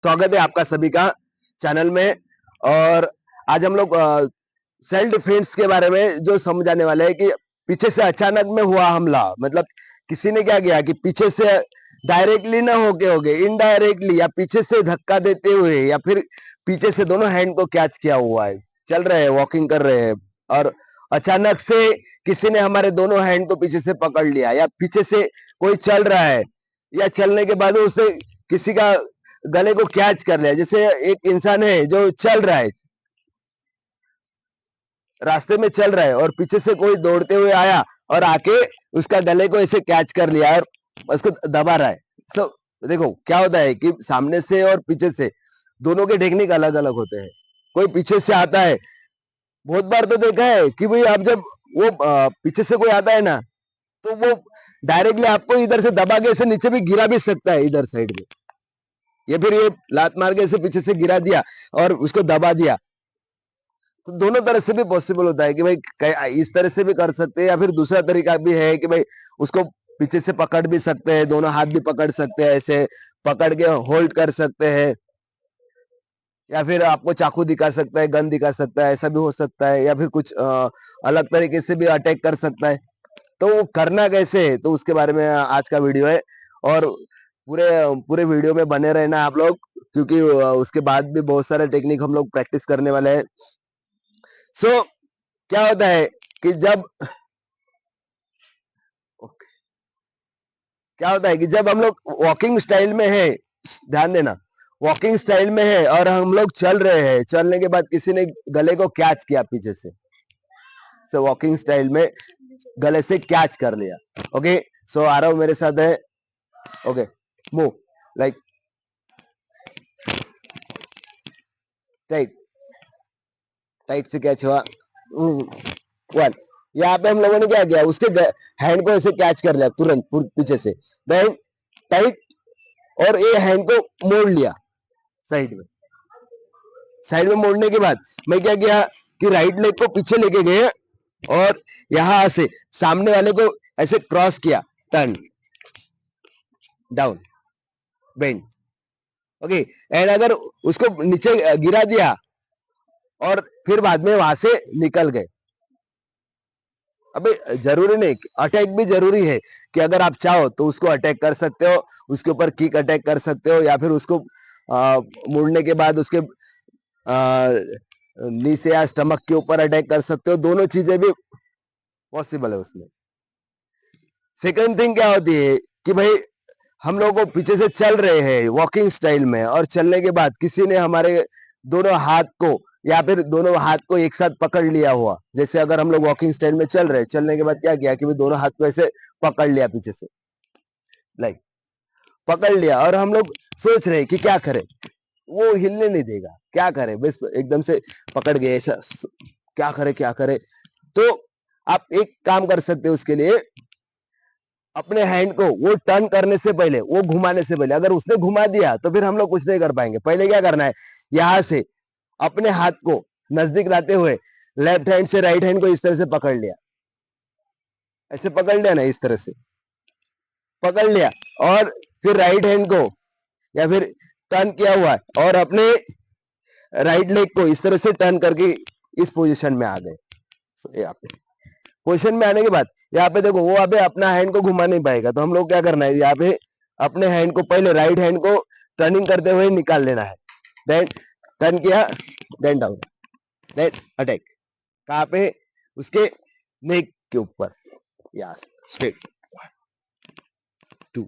स्वागत है आपका सभी का चैनल में। और आज हम लोग सेल्फ डिफेंस के बारे में जो समझाने वाले हैं कि पीछे से अचानक में हुआ हमला, मतलब किसी ने क्या किया कि पीछे से डायरेक्टली ना होके इनडायरेक्टली या पीछे से धक्का देते हुए या फिर पीछे से दोनों हैंड को कैच किया हुआ है, चल रहे हैं, वॉकिंग कर रहे हैं और अचानक से किसी ने हमारे दोनों हैंड को पीछे से पकड़ लिया, या पीछे से कोई चल रहा है या चलने के बाद उससे किसी का गले को कैच कर लिया। जैसे एक इंसान है जो चल रहा है, रास्ते में चल रहा है और पीछे से कोई दौड़ते हुए आया और आके उसका गले को ऐसे कैच कर लिया और उसको दबा रहा है। सो देखो क्या होता है कि सामने से और पीछे से दोनों के टेक्निक अलग अलग होते हैं। कोई पीछे से आता है, बहुत बार तो देखा है कि भाई आप जब वो पीछे से कोई आता है ना, तो वो डायरेक्टली आपको इधर से दबा के ऐसे नीचे भी गिरा भी सकता है इधर साइड में, या फिर ये लात मार के ऐसे पीछे से गिरा दिया और उसको दबा दिया। तो दोनों तरह से भी पॉसिबल होता है कि भाई इस तरह से भी कर सकते हैं, या फिर दूसरा तरीका भी है कि भाई उसको पीछे से पकड़ भी सकते हैं, दोनों हाथ भी पकड़ सकते हैं, ऐसे पकड़ के होल्ड कर सकते हैं, या फिर आपको चाकू दिखा सकता है, गन दिखा सकता है, ऐसा भी हो सकता है, या फिर कुछ अलग तरीके से भी अटैक कर सकता है। तो वो करना कैसे है तो उसके बारे में आज का वीडियो है। और पूरे पूरे वीडियो में बने रहना आप लोग, क्योंकि उसके बाद भी बहुत सारे टेक्निक हम लोग प्रैक्टिस करने वाले हैं। सो क्या होता है कि जब क्या होता है कि जब हम लोग वॉकिंग स्टाइल में है, ध्यान देना, वॉकिंग स्टाइल में है और हम लोग चल रहे हैं, चलने के बाद किसी ने गले को कैच किया पीछे से, सो वॉकिंग स्टाइल में गले से कैच कर लिया। ओके, सो आ रहा हूं मेरे साथ है। Okay, move like tight, tight से कैच हुआ। वन, यहाँ पे हम लोगों ने क्या किया, उसके हैंड को ऐसे कैच कर लिया तुरंत पीछे से, देन टाइट, और ये हैंड को मोड़ लिया साइड में। साइड में मोड़ने के बाद मैं क्या किया कि राइट लेग को पीछे लेके गए और यहां से सामने वाले को ऐसे क्रॉस किया, turn, down, bend. Okay, and अगर उसको नीचे गिरा दिया और फिर बाद में वहां से निकल गए। अबे जरूरी नहीं, अटैक भी जरूरी है कि अगर आप चाहो तो उसको अटैक कर सकते हो, उसके ऊपर किक अटैक कर सकते हो, या फिर उसको मुड़ने के बाद उसके नी से या स्टमक के ऊपर अटैक कर सकते हो। दोनों चीजें भी पॉसिबल है उसमें। सेकंड थिंग क्या होती है कि भाई हम लोग को पीछे से चल रहे हैं वॉकिंग स्टाइल में, और चलने के बाद किसी ने हमारे दोनों हाथ को या फिर दोनों हाथ को एक साथ पकड़ लिया हुआ। जैसे अगर हम लोग वॉकिंग स्टाइल में चल रहे हैं, चलने के बाद क्या किया कि भाई दोनों हाथ को ऐसे पकड़ लिया पीछे से, लाइक पकड़ लिया, और हम लोग सोच रहे हैं कि क्या करें, वो हिलने नहीं देगा, क्या करें, बस एकदम से पकड़ गए ऐसा, क्या करे। तो आप एक काम कर सकते हो उसके लिए, अपने हैंड को वो टर्न करने से पहले, वो घुमाने से पहले, अगर उसने घुमा दिया तो फिर हम लोग कुछ नहीं कर पाएंगे। पहले क्या करना है, यहां से अपने हाथ को नजदीक लाते हुए लेफ्ट हैंड से राइट हैंड को इस तरह से पकड़ लिया, ऐसे पकड़ लिया ना, इस तरह से पकड़ लिया, और फिर राइट हैंड को या फिर टर्न किया हुआ है और अपने राइट लेग को इस तरह से टर्न करके इस पोजीशन में आ गए। यहाँ पे पोजीशन में आने के बाद यहाँ पे देखो, वो अभी अपना हैंड को घुमा नहीं पाएगा, तो हम लोग क्या करना है, यहाँ पे अपने हैंड को पहले राइट हैंड को टर्निंग करते हुए निकाल लेना है, देन टर्न किया, देन डाउन, देन अटैक। कहाँ पे, उसके नेक के ऊपर, यहाँ से स्ट्रेट, टू।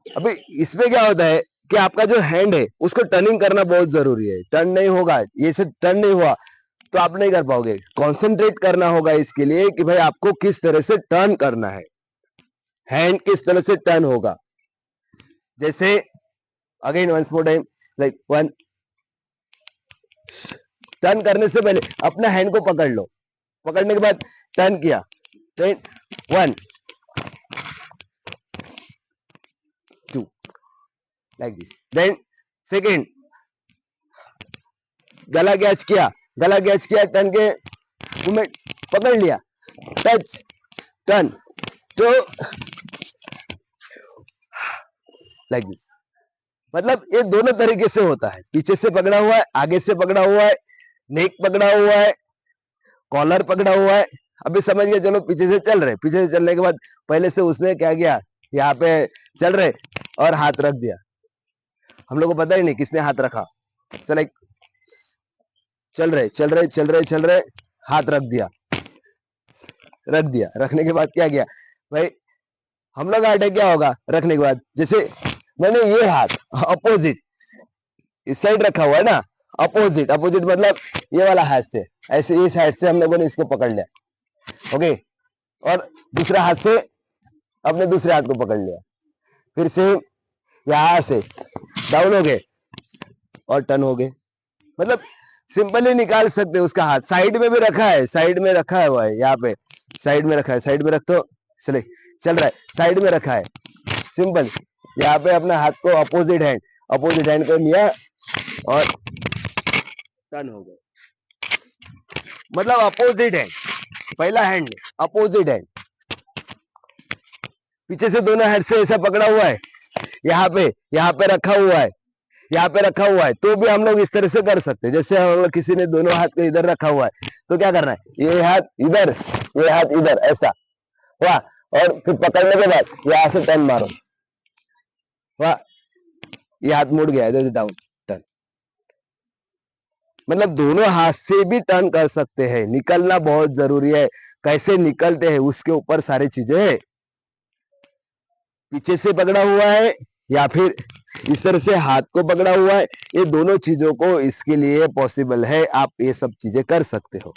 अभी इसमें क्या होता है कि आपका जो हैंड है उसको टर्निंग करना बहुत जरूरी है। टर्न नहीं होगा, ये से टर्न नहीं हुआ तो आप नहीं कर पाओगे। कॉन्सेंट्रेट करना होगा इसके लिए कि भाई आपको किस तरह से टर्न करना है, हैंड किस तरह से टर्न होगा। जैसे again once more time, like one, turn करने से पहले अपना हैंड को पकड़ लो, पकड़ने के बाद टर्न किया, then one, two, like this, then second, गला कैच किया, गला कैच किया, टर्न के मूवमेंट पकड़ लिया, टच, टर्न, तो लाइक दिस, मतलब ये दोनों तरीके से होता है, पीछे से पकड़ा हुआ है, आगे से पकड़ा हुआ है, नेक पकड़ा हुआ है, कॉलर पकड़ा हुआ है। अभी समझ गए, चलो पीछे से चल रहे, पीछे से चलने के बाद पहले से उसने क्या किया, यहाँ पे चल रहे और हाथ रख दिया, हम लोग को पता ही नहीं किसने हाथ रखा। लाइक चल रहे चल रहे चल रहे चल रहे, हाथ रख दिया, रख दिया, रखने के बाद क्या किया भाई, हम लोग का अटैक क्या होगा रखने के बाद, जैसे मैंने ये हाथ अपोजिट इस साइड रखा हुआ है ना, अपोजिट अपोजिट मतलब ये वाला हाथ से ऐसे इस साइड से हम लोगों ने इसको पकड़ लिया, ओके, और दूसरा हाथ से अपने दूसरे हाथ को पकड़ लिया, फिर से यहां से डाउन हो गए और टर्न हो गए। मतलब सिंपली निकाल सकते हैं उसका हाथ, साइड में भी रखा है, साइड में रखा हुआ है, यहाँ पे साइड में रखा है, साइड में रख तो चले चल रहा है, साइड में रखा है, सिंपल यहाँ पे अपना हाथ को अपोजिट हैंड को लिया और टर्न हो गए, मतलब अपोजिट हैंड, पहला हैंड अपोजिट हैंड, पीछे से दोनों हैंड से ऐसा पकड़ा हुआ है, यहाँ पे रखा हुआ है, यहाँ पे रखा हुआ है, तो भी हम लोग इस तरह से कर सकते हैं। जैसे हम लोग किसी ने दोनों हाथ को इधर रखा हुआ है तो क्या करना है, ये हाथ इधर, ये हाथ इधर, ऐसा वाह, और फिर पकड़ने के बाद यहाँ से टर्न मारो, वाह, ये हाथ मुड़ गया इधर से डाउन टर्न। मतलब दोनों हाथ से भी टर्न कर सकते हैं, निकलना बहुत जरूरी है। कैसे निकलते हैं उसके ऊपर सारी चीजें है, पीछे से पकड़ा हुआ है या फिर इस तरह से हाथ को पकड़ा हुआ है, ये दोनों चीजों को इसके लिए पॉसिबल है, आप ये सब चीजें कर सकते हो।